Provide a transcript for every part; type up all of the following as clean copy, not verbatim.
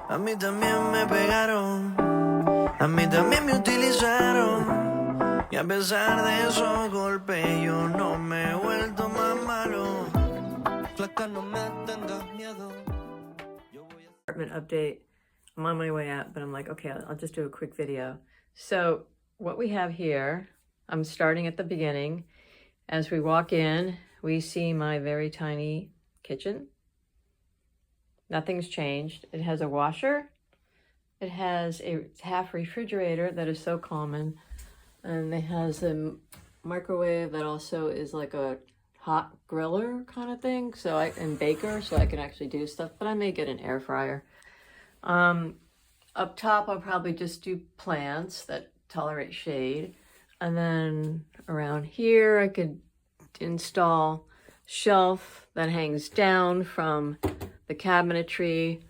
A mí también me pegaron, a mí también me utilizaron. Y a pesar de esos golpes, yo no me he vuelto más malo. Flaca, no me tengas miedo. Apartment update. I'm on my way out, but I'm like, okay, I'll just do a quick video. So what we have here, I'm starting at the beginning. As we walk in, we see my very tiny kitchen. Nothing's changed. It has a washer. It has a half refrigerator that is so common. And it has a microwave that also is like a hot griller kind of thing. And baker, so I can actually do stuff, but I may get an air fryer. Up top, I'll probably just do plants that tolerate shade. And then around here, I could install shelf that hangs down from the cabinetry.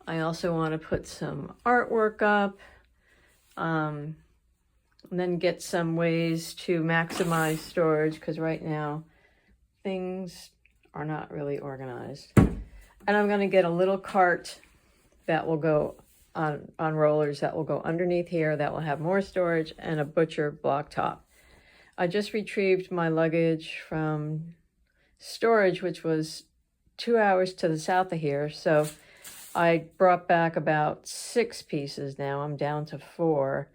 I also want to put some artwork up, and then get some ways to maximize storage, because right now things are not really organized. And I'm going to get a little cart that will go on rollers that will go underneath here, that will have more storage, and a butcher block top. I just retrieved my luggage from storage, which was 2 hours to the south of here. So I brought back about 6 pieces now. I'm down to 4.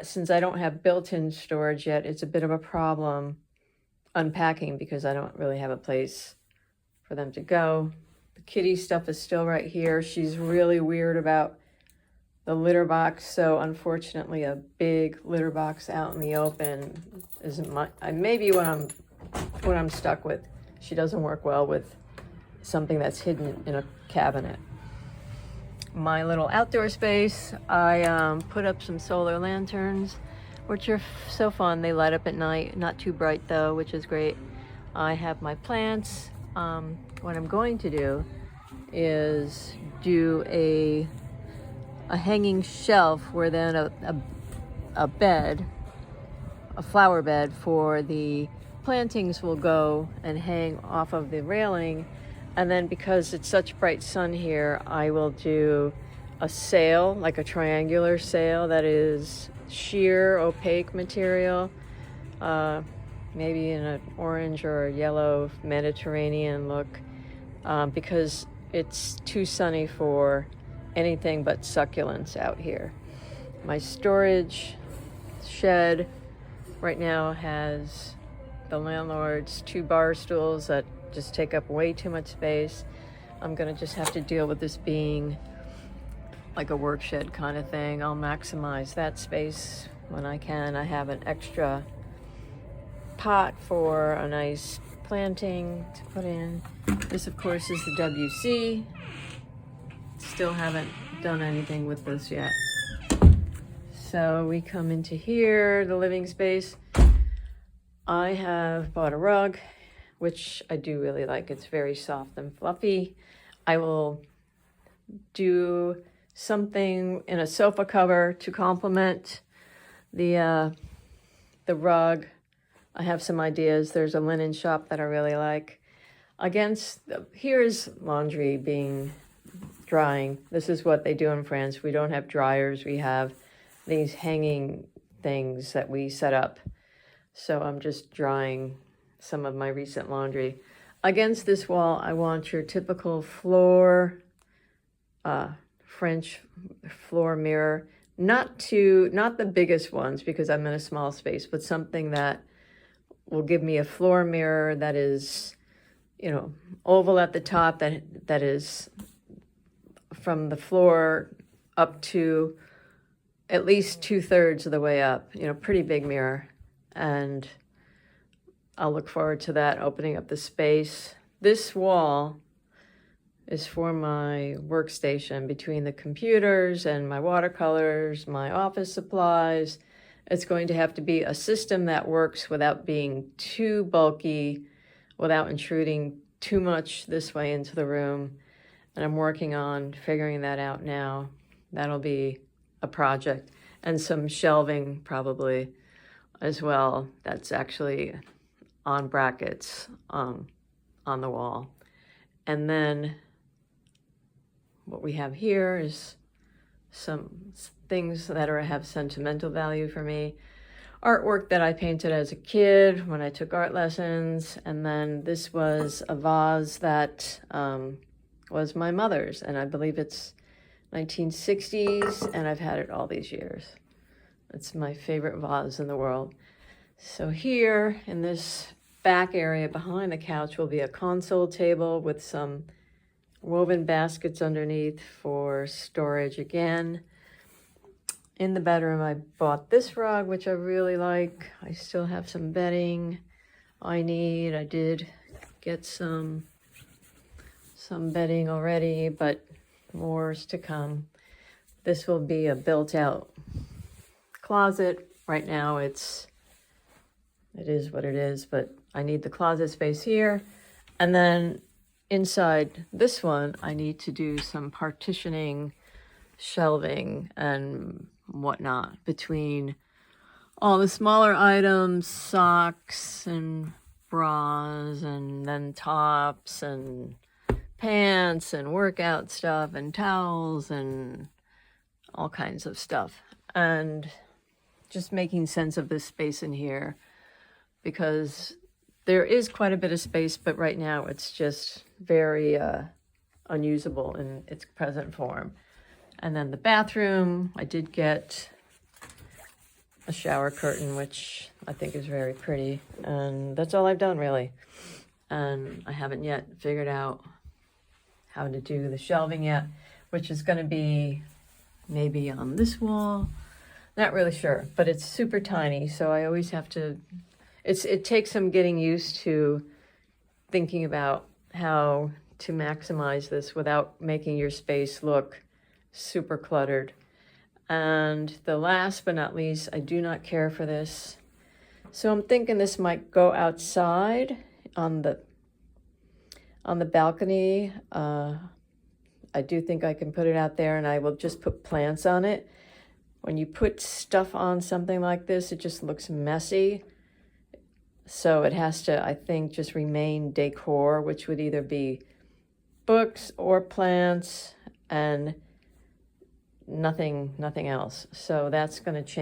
Since I don't have built-in storage yet, it's a bit of a problem unpacking because I don't really have a place for them to go. The kitty stuff is still right here. She's really weird about the litter box, so unfortunately a big litter box out in the open isn't maybe what I'm stuck with. She doesn't work well with something that's hidden in a cabinet. My little outdoor space, I put up some solar lanterns, which are so fun. They light up at night, not too bright though, which is great. I have my plants. What I'm going to do is do a hanging shelf where then a bed, a flower bed for the plantings will go and hang off of the railing. And then because it's such bright sun here, I will do a sail, like a triangular sail that is sheer opaque material, maybe in an orange or a yellow Mediterranean look, because it's too sunny for anything but succulents out here. My storage shed right now has the landlord's 2 bar stools that just take up way too much space. I'm gonna just have to deal with this being like a work shed kind of thing. I'll maximize that space when I can. I have an extra pot for a nice planting to put in. This, of course, is the WC. Still haven't done anything with this yet. So we come into here, the living space. I have bought a rug, which I do really like. It's very soft and fluffy. I will do something in a sofa cover to complement the rug. I have some ideas. There's a linen shop that I really like. Here's laundry being drying. This is what they do in France. We don't have dryers. We have these hanging things that we set up. So I'm just drying some of my recent laundry. Against this wall, I want your typical floor, French floor mirror. Not the biggest ones because I'm in a small space, but something that will give me a floor mirror that is, oval at the top, that is from the floor up to at least 2/3 of the way up, pretty big mirror. And I'll look forward to that, opening up the space. This wall is for my workstation between the computers and my watercolors, my office supplies. It's going to have to be a system that works without being too bulky, without intruding too much this way into the room. And I'm working on figuring that out now. That'll be a project. And some shelving probably as well. That's actually on brackets on the wall. And then what we have here is some things that have sentimental value for me. Artwork that I painted as a kid when I took art lessons, and then this was a vase that was my mother's, and I believe it's 1960s, and I've had it all these years. It's my favorite vase in the world. So here in this back area behind the couch will be a console table with some woven baskets underneath for storage again. In the bedroom, I bought this rug, which I really like. I still have some bedding I need. I did get some bedding already, but more is to come. This will be a built-out closet. Right now, it is what it is, but I need the closet space here. And then inside this one, I need to do some partitioning, shelving, and whatnot between all the smaller items, socks and bras, and then tops and pants and workout stuff and towels and all kinds of stuff. And just making sense of this space in here, because there is quite a bit of space, but right now it's just very unusable in its present form. And then the bathroom, I did get a shower curtain, which I think is very pretty. And that's all I've done, really. And I haven't yet figured out how to do the shelving yet, which is going to be maybe on this wall. Not really sure, but it's super tiny, so I always have to... It takes some getting used to thinking about how to maximize this without making your space look super cluttered. And the last but not least, I do not care for this. So I'm thinking this might go outside on the balcony. I do think I can put it out there, and I will just put plants on it. When you put stuff on something like this, it just looks messy. So it has to, I think, just remain decor, which would either be books or plants and nothing else. So that's going to change.